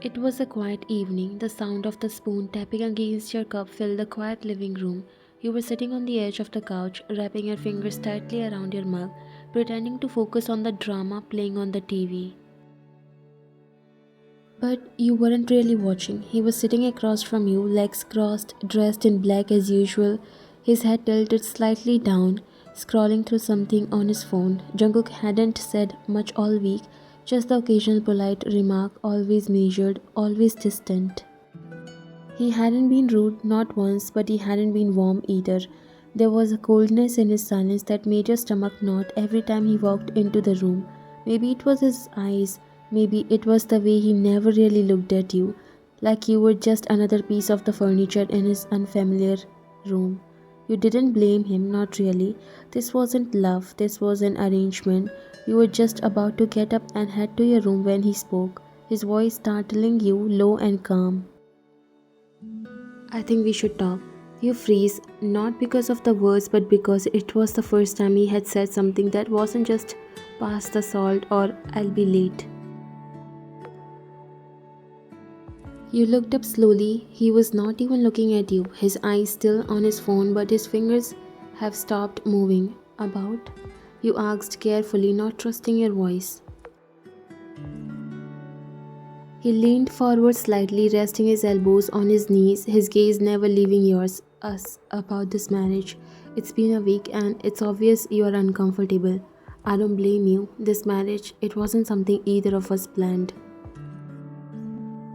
It was a quiet evening. The sound of the spoon tapping against your cup filled the quiet living room. You were sitting on the edge of the couch, wrapping your fingers tightly around your mug, pretending to focus on the drama playing on the TV. But you weren't really watching. He was sitting across from you, legs crossed, dressed in black as usual, his head tilted slightly down, scrolling through something on his phone. Jungkook hadn't said much all week, just the occasional polite remark, always measured, always distant. He hadn't been rude, not once, but he hadn't been warm either. There was a coldness in his silence that made your stomach knot every time he walked into the room. Maybe it was his eyes, maybe it was the way he never really looked at you, like you were just another piece of the furniture in his unfamiliar room. You didn't blame him, not really. This wasn't love, this was an arrangement. You were just about to get up and head to your room when he spoke, his voice startling you, low and calm. I think we should talk. You freeze, not because of the words, but because it was the first time he had said something that wasn't just pass the salt or I'll be late. You looked up slowly. He was not even looking at you, his eyes still on his phone, but his fingers have stopped moving. About? You asked carefully, not trusting your voice. He leaned forward slightly, resting his elbows on his knees, his gaze never leaving yours. Us, about this marriage. It's been a week and it's obvious you are uncomfortable. I don't blame you. This marriage, it wasn't something either of us planned.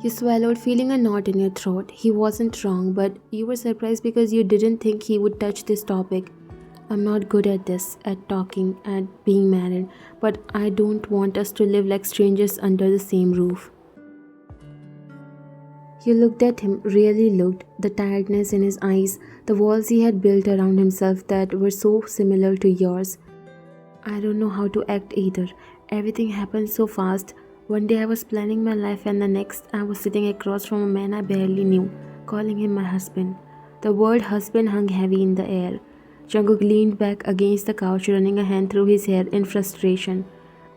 You swallowed, feeling a knot in your throat. He wasn't wrong, but you were surprised because you didn't think he would touch this topic. I'm not good at this, at talking, at being married, but I don't want us to live like strangers under the same roof. You looked at him, really looked, the tiredness in his eyes, the walls he had built around himself that were so similar to yours. I don't know how to act either. Everything happened so fast. One day I was planning my life and the next I was sitting across from a man I barely knew, calling him my husband. The word husband hung heavy in the air. Jungkook leaned back against the couch, running a hand through his hair in frustration.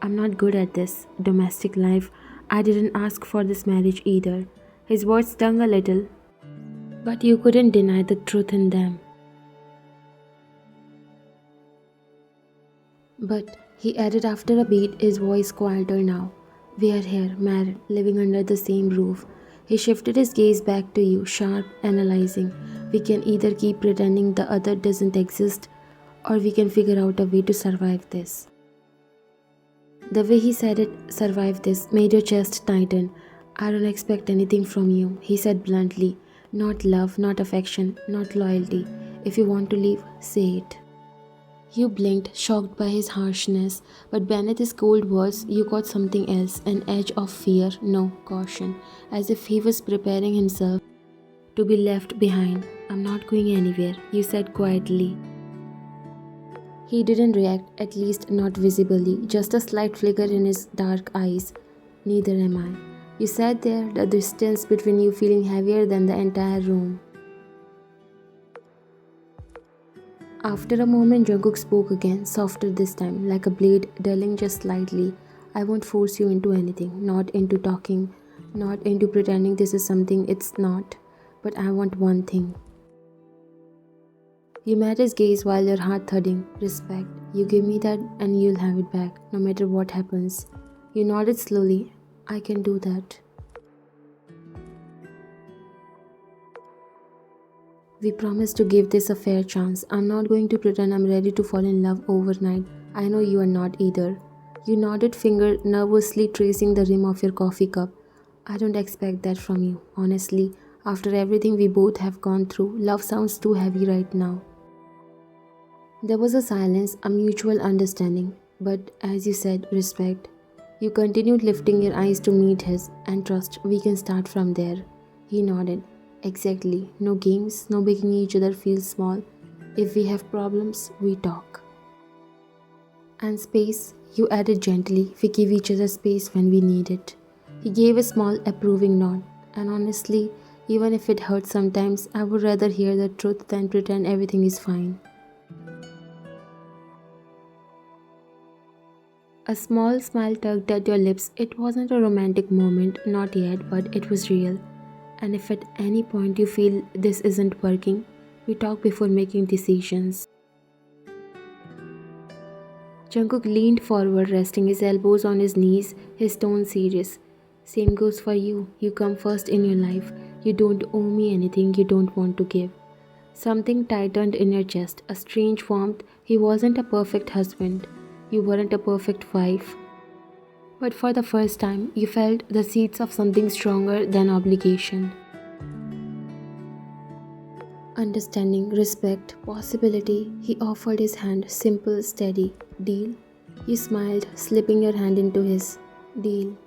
I'm not good at this. Domestic life. I didn't ask for this marriage either. His words stung a little, but you couldn't deny the truth in them. But, he added after a beat, his voice quieter now. We are here, married, living under the same roof. He shifted his gaze back to you, sharp, analyzing. We can either keep pretending the other doesn't exist, or we can figure out a way to survive this. The way he said it, survive this, made your chest tighten. I don't expect anything from you, he said bluntly. Not love, not affection, not loyalty. If you want to leave, say it. You blinked, shocked by his harshness, but beneath his cold words, you got something else, an edge of fear, no, caution, as if he was preparing himself to be left behind. I'm not going anywhere, you said quietly. He didn't react, at least not visibly, just a slight flicker in his dark eyes. Neither am I. You sat there, the distance between you feeling heavier than the entire room. After a moment, Jungkook spoke again, softer this time, like a blade dulling just slightly. I won't force you into anything, not into talking, not into pretending this is something it's not. But I want one thing. You met his gaze while your heart thudding. Respect. You give me that and you'll have it back, no matter what happens. You nodded slowly. I can do that. We promised to give this a fair chance. I'm not going to pretend I'm ready to fall in love overnight. I know you are not either. You nodded, finger nervously tracing the rim of your coffee cup. I don't expect that from you. Honestly, after everything we both have gone through, love sounds too heavy right now. There was a silence, a mutual understanding. But as you said, respect. You continued lifting your eyes to meet his, and trust, we can start from there. He nodded. Exactly. No games, no making each other feel small. If we have problems, we talk. And space, you added gently, we give each other space when we need it. He gave a small approving nod, and honestly, even if it hurts sometimes, I would rather hear the truth than pretend everything is fine. A small smile tugged at your lips. It wasn't a romantic moment, not yet, but it was real. And if at any point you feel this isn't working, we talk before making decisions. Jungkook leaned forward, resting his elbows on his knees, his tone serious. Same goes for you. You come first in your life. You don't owe me anything you don't want to give. Something tightened in your chest, a strange warmth. He wasn't a perfect husband. You weren't a perfect wife. But for the first time, you felt the seeds of something stronger than obligation. Understanding, respect, possibility, he offered his hand, simple, steady. Deal? You smiled, slipping your hand into his. Deal.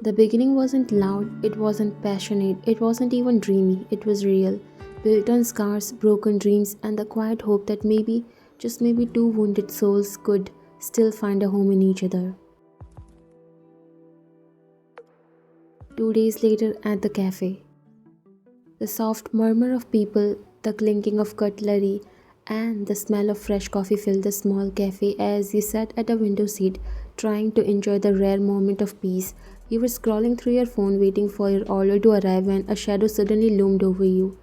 The beginning wasn't loud, it wasn't passionate, it wasn't even dreamy, it was real. Built on scars, broken dreams, and the quiet hope that maybe, just maybe, two wounded souls could still find a home in each other. 2 days later at the cafe. The soft murmur of people, the clinking of cutlery, and the smell of fresh coffee filled the small cafe as you sat at a window seat, trying to enjoy the rare moment of peace. You were scrolling through your phone, waiting for your order to arrive when a shadow suddenly loomed over you.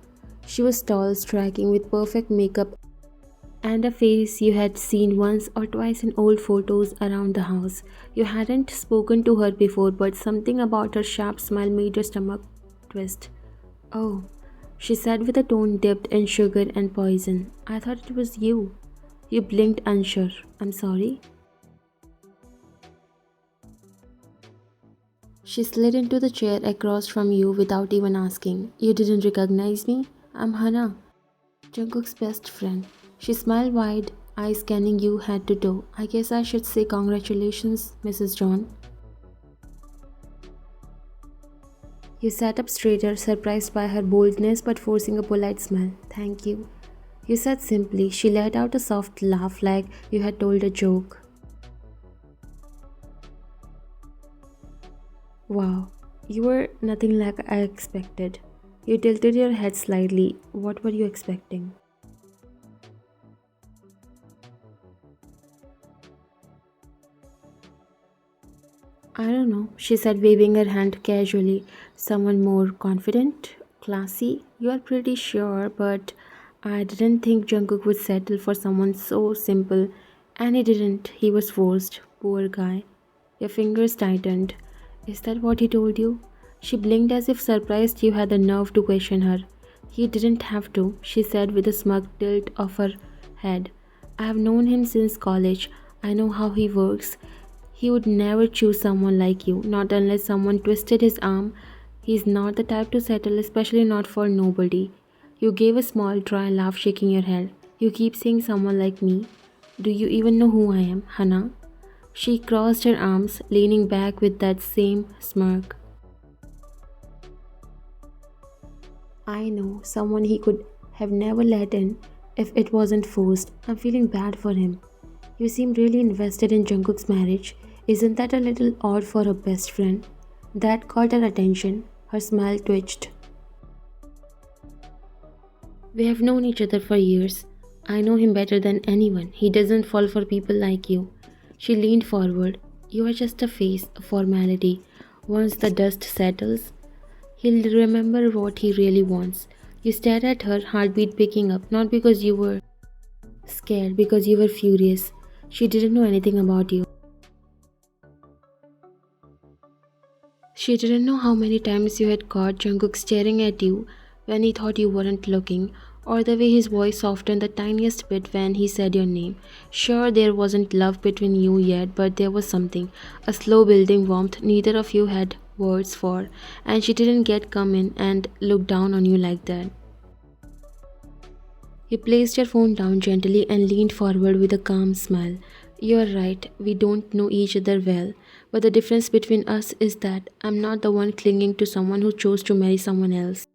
She was tall, striking, with perfect makeup and a face you had seen once or twice in old photos around the house. You hadn't spoken to her before, but something about her sharp smile made your stomach twist. Oh, she said with a tone dipped in sugar and poison. I thought it was you. You blinked unsure. I'm sorry. She slid into the chair across from you without even asking. You didn't recognize me? I'm Hana, Jungkook's best friend. She smiled wide, eyes scanning you head to toe. I guess I should say congratulations, Mrs. John. You sat up straighter, surprised by her boldness but forcing a polite smile. Thank you. You said simply. She let out a soft laugh like you had told a joke. Wow, you were nothing like I expected. You tilted your head slightly. What were you expecting? I don't know, she said, waving her hand casually. Someone more confident? Classy? You are pretty sure, but I didn't think Jungkook would settle for someone so simple. And he didn't. He was forced. Poor guy. Your fingers tightened. Is that what he told you? She blinked as if surprised you had the nerve to question her. He didn't have to, she said with a smug tilt of her head. I have known him since college. I know how he works. He would never choose someone like you, not unless someone twisted his arm. He's not the type to settle, especially not for nobody. You gave a small, dry laugh, shaking your head. You keep saying someone like me. Do you even know who I am, Hana? She crossed her arms, leaning back with that same smirk. I know, someone he could have never let in if it wasn't forced. I'm feeling bad for him. You seem really invested in Jungkook's marriage. Isn't that a little odd for a best friend? That caught her attention. Her smile twitched. We have known each other for years. I know him better than anyone. He doesn't fall for people like you. She leaned forward. You are just a face, a formality. Once the dust settles, he'll remember what he really wants. You stared at her, heartbeat picking up, not because you were scared, because you were furious. She didn't know anything about you. She didn't know how many times you had caught Jungkook staring at you when he thought you weren't looking, or the way his voice softened the tiniest bit when he said your name. Sure, there wasn't love between you yet, but there was something, a slow building warmth neither of you had words for, and she didn't get come in and look down on you like that. You placed your phone down gently and leaned forward with a calm smile. You're right, we don't know each other well, but the difference between us is that I'm not the one clinging to someone who chose to marry someone else.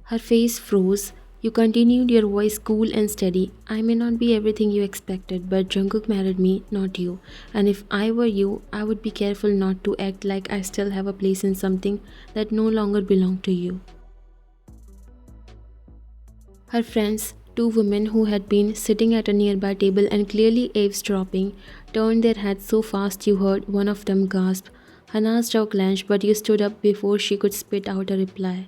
Her face froze. You continued, your voice cool and steady. I may not be everything you expected, but Jungkook married me, not you. And if I were you, I would be careful not to act like I still have a place in something that no longer belonged to you. Her friends, two women who had been sitting at a nearby table and clearly eavesdropping, turned their heads so fast you heard one of them gasp. Hannah's jaw clenched, but you stood up before she could spit out a reply.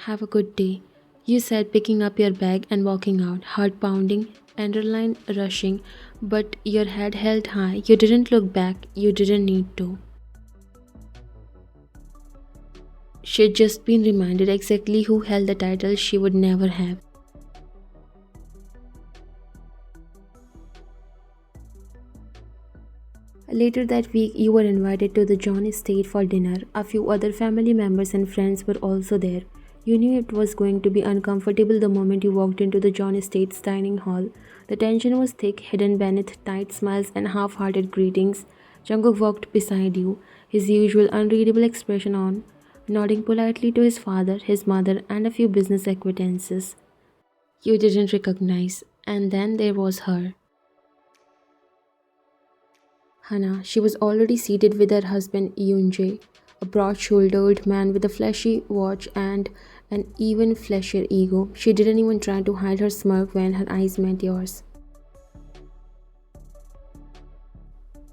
Have a good day, you said, picking up your bag and walking out, heart pounding, adrenaline rushing, but your head held high. You didn't look back, you didn't need to. She'd just been reminded exactly who held the title she would never have. Later that week, you were invited to the John estate for dinner. A few other family members and friends were also there. You knew it was going to be uncomfortable the moment you walked into the John estate's dining hall. The tension was thick, hidden beneath tight smiles and half-hearted greetings. Jungkook walked beside you, his usual unreadable expression on, nodding politely to his father, his mother, and a few business acquaintances you didn't recognize. And then there was her. Hana. She was already seated with her husband Yoonjae, a broad-shouldered man with a fleshy watch and an even fleshier ego. She didn't even try to hide her smirk when her eyes met yours.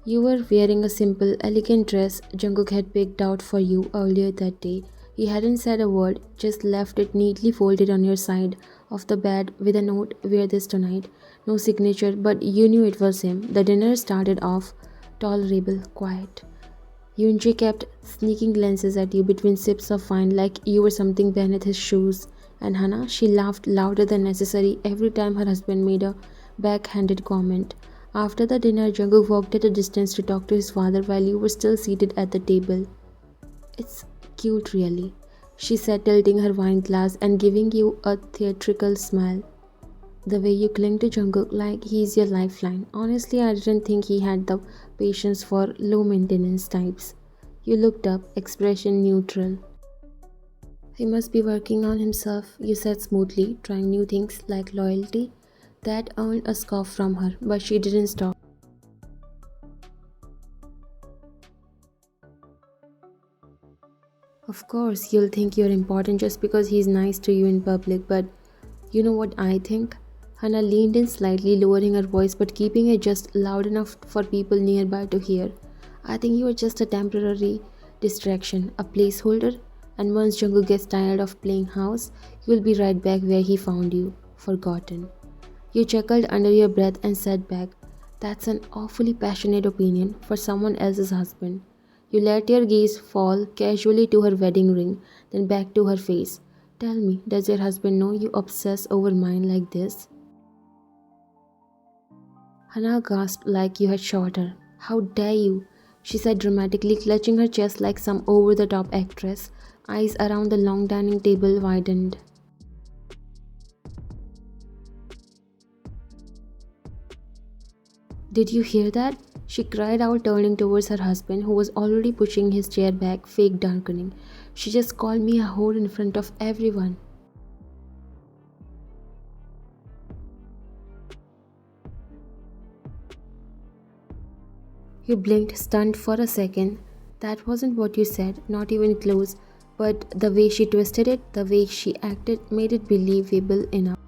You were wearing a simple, elegant dress Jungkook had picked out for you earlier that day. He hadn't said a word, just left it neatly folded on your side of the bed with a note, "Wear this tonight." No signature, but you knew it was him. The dinner started off tolerable, quiet. Yoonjae kept sneaking glances at you between sips of wine like you were something beneath his shoes. And Hana, she laughed louder than necessary every time her husband made a backhanded comment. After the dinner, Jungkook walked at a distance to talk to his father while you were still seated at the table. "It's cute, really," she said, tilting her wine glass and giving you a theatrical smile. "The way you cling to Jungkook like he's your lifeline. Honestly, I didn't think he had the patience for low-maintenance types." You looked up, expression neutral. "He must be working on himself," you said smoothly, trying new things like loyalty. That earned a scoff from her, but she didn't stop. "Of course, you'll think you're important just because he's nice to you in public, but you know what I think?" Hannah leaned in slightly, lowering her voice but keeping it just loud enough for people nearby to hear. "I think you are just a temporary distraction, a placeholder, and once Jungkook gets tired of playing house, you'll be right back where he found you, forgotten." You chuckled under your breath and said back, "That's an awfully passionate opinion for someone else's husband." You let your gaze fall casually to her wedding ring, then back to her face. "Tell me, does your husband know you obsess over mine like this?" Hannah gasped like you had shot her. "How dare you?" she said dramatically, clutching her chest like some over-the-top actress. Eyes around the long dining table widened. "Did you hear that?" she cried out, turning towards her husband, who was already pushing his chair back, fake darkening. "She just called me a whore in front of everyone." You blinked, stunned for a second. That wasn't what you said, not even close, but the way she twisted it, the way she acted, made it believable enough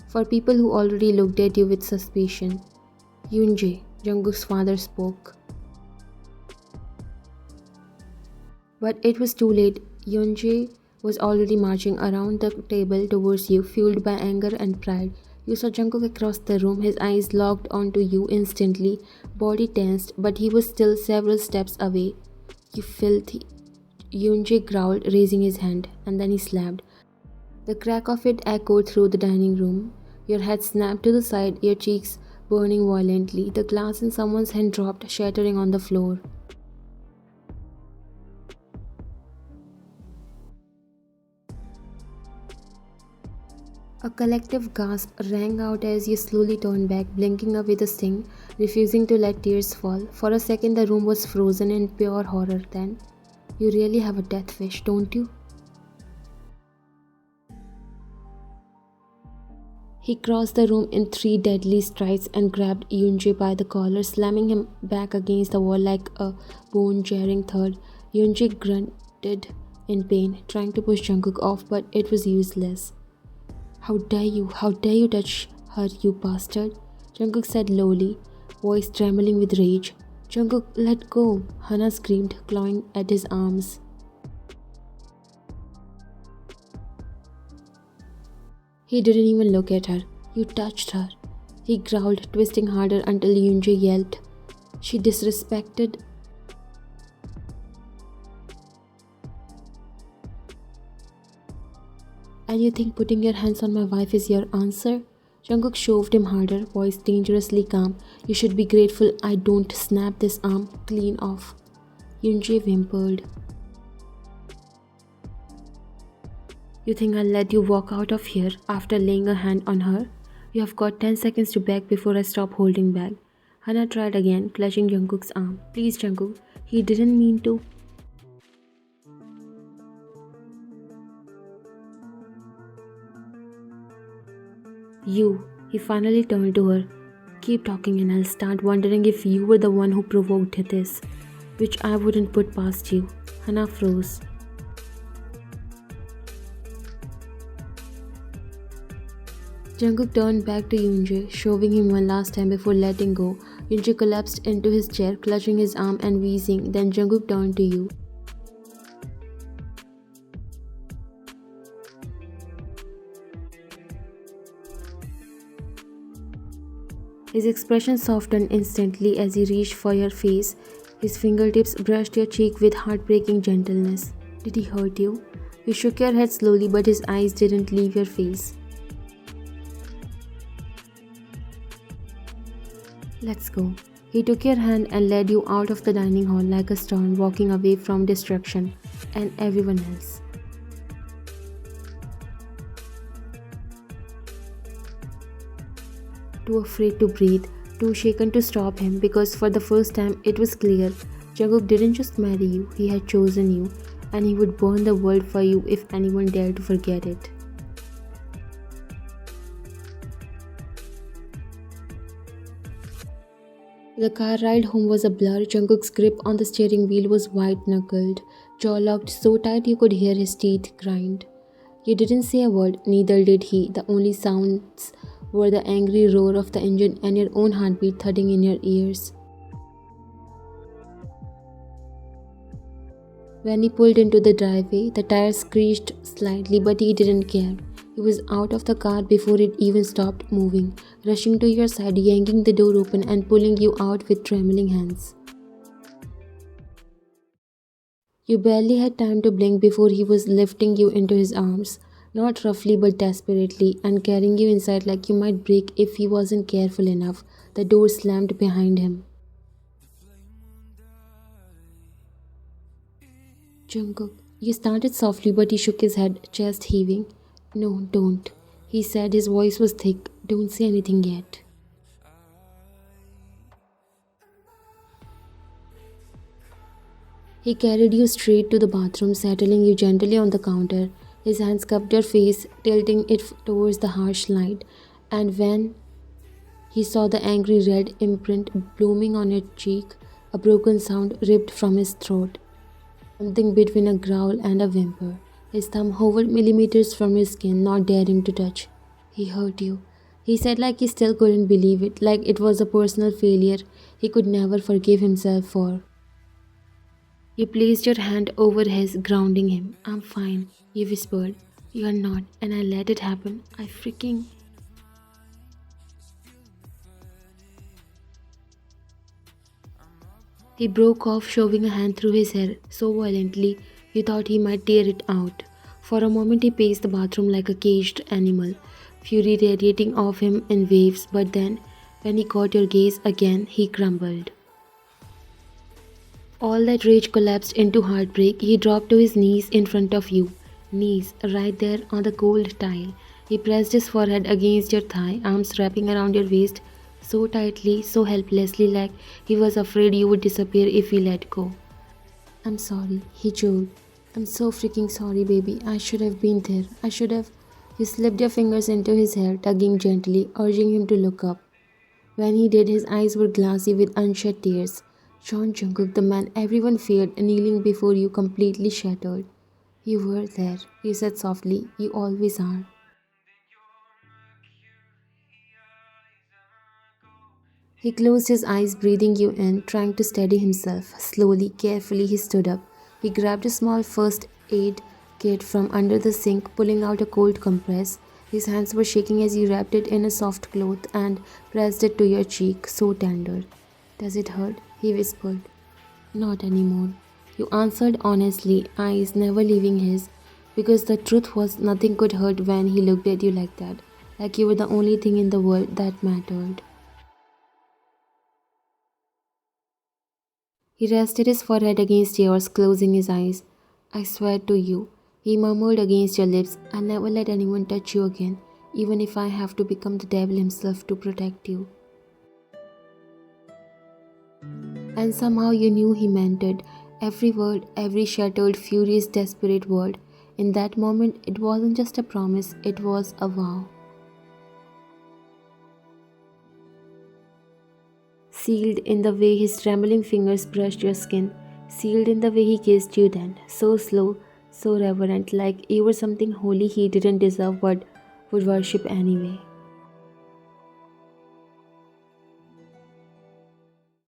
for people who already looked at you with suspicion. "Yoonjae," Jungkook's father spoke. But it was too late. Yoonjae was already marching around the table towards you, fueled by anger and pride. You saw Jungkook across the room, his eyes locked onto you instantly, body tensed, but he was still several steps away. "You filthy," Yoonjae growled, raising his hand, and then he slapped. The crack of it echoed through the dining room. Your head snapped to the side, your cheeks burning violently. The glass in someone's hand dropped, shattering on the floor. A collective gasp rang out as you slowly turned back, blinking away the sting, refusing to let tears fall. For a second, the room was frozen in pure horror. Then, "You really have a death wish, don't you?" He crossed the room in 3 deadly strides and grabbed Yoonjae by the collar, slamming him back against the wall like a bone-jarring thud. Yoonjae grunted, in pain, trying to push Jungkook off, but it was useless. How dare you touch her, you bastard? Jungkook said lowly, voice trembling with rage. Jungkook, let go, Hana screamed, clawing at his arms. He didn't even look at her. You touched her. He growled, twisting harder until Yoonjae yelped. She disrespected. And you think putting your hands on my wife is your answer? Jungkook shoved him harder, voice dangerously calm. You should be grateful I don't snap this arm clean off. Yoonjae whimpered. You think I'll let you walk out of here after laying a hand on her? You have got 10 seconds to beg before I stop holding back. Hana tried again, clutching Jungkook's arm. Please, Jungkook. He didn't mean to. You. He finally turned to her. Keep talking and I'll start wondering if you were the one who provoked this. Which I wouldn't put past you. Hana froze. Jungkook turned back to Yoonjae, shoving him one last time before letting go. Yoonjae collapsed into his chair, clutching his arm and wheezing. Then Jungkook turned to you. His expression softened instantly as he reached for your face. His fingertips brushed your cheek with heartbreaking gentleness. Did he hurt you? You shook your head slowly, but his eyes didn't leave your face. Let's go. He took your hand and led you out of the dining hall like a storm, walking away from destruction and everyone else. Too afraid to breathe, too shaken to stop him, because for the first time it was clear Jungkook didn't just marry you, he had chosen you, and he would burn the world for you if anyone dared to forget it. The car ride home was a blur. Jungkook's grip on the steering wheel was white-knuckled, jaw locked so tight you could hear his teeth grind. You didn't say a word, neither did he. The only sounds were the angry roar of the engine and your own heartbeat thudding in your ears. When he pulled into the driveway, the tires screeched slightly, but he didn't care. He was out of the car before it even stopped moving, rushing to your side, yanking the door open and pulling you out with trembling hands. You barely had time to blink before he was lifting you into his arms, not roughly but desperately, and carrying you inside like you might break if he wasn't careful enough. The door slammed behind him. Jungkook, you started softly, but he shook his head, chest heaving. No, don't, he said. His voice was thick. Don't say anything yet. He carried you straight to the bathroom, settling you gently on the counter. His hands cupped your face, tilting it towards the harsh light. And when he saw the angry red imprint blooming on your cheek, a broken sound ripped from his throat. Something between a growl and a whimper. His thumb hovered millimeters from your skin, not daring to touch. He hurt you, he said, like he still couldn't believe it, like it was a personal failure he could never forgive himself for. You placed your hand over his, grounding him. I'm fine, you whispered. You're not, and I let it happen. I freaking... He broke off, shoving a hand through his hair so violently you thought he might tear it out. For a moment he paced the bathroom like a caged animal, fury radiating off him in waves, but then, when he caught your gaze again, he crumbled. All that rage collapsed into heartbreak. He dropped to his knees in front of you. Knees, right there on the cold tile. He pressed his forehead against your thigh, arms wrapping around your waist so tightly, so helplessly, like he was afraid you would disappear if he let go. I'm sorry, he choked. I'm so freaking sorry, baby. I should have been there. I should have... You slipped your fingers into his hair, tugging gently, urging him to look up. When he did, his eyes were glassy with unshed tears. John Jungkook, the man everyone feared, kneeling before you, completely shattered. You were there, you said softly. You always are. He closed his eyes, breathing you in, trying to steady himself. Slowly, carefully, he stood up. He grabbed a small first aid kit from under the sink, pulling out a cold compress. His hands were shaking as he wrapped it in a soft cloth and pressed it to your cheek, so tender. Does it hurt? He whispered. Not anymore. You answered honestly, eyes never leaving his, because the truth was nothing could hurt when he looked at you like that, like you were the only thing in the world that mattered. He rested his forehead against yours, closing his eyes. I swear to you, he murmured against your lips, I'll never let anyone touch you again, even if I have to become the devil himself to protect you. And somehow you knew he meant it. Every word, every shattered, furious, desperate word. In that moment, it wasn't just a promise, it was a vow. Sealed in the way his trembling fingers brushed your skin, sealed in the way he kissed you then, so slow, so reverent, like you were something holy he didn't deserve but would worship anyway.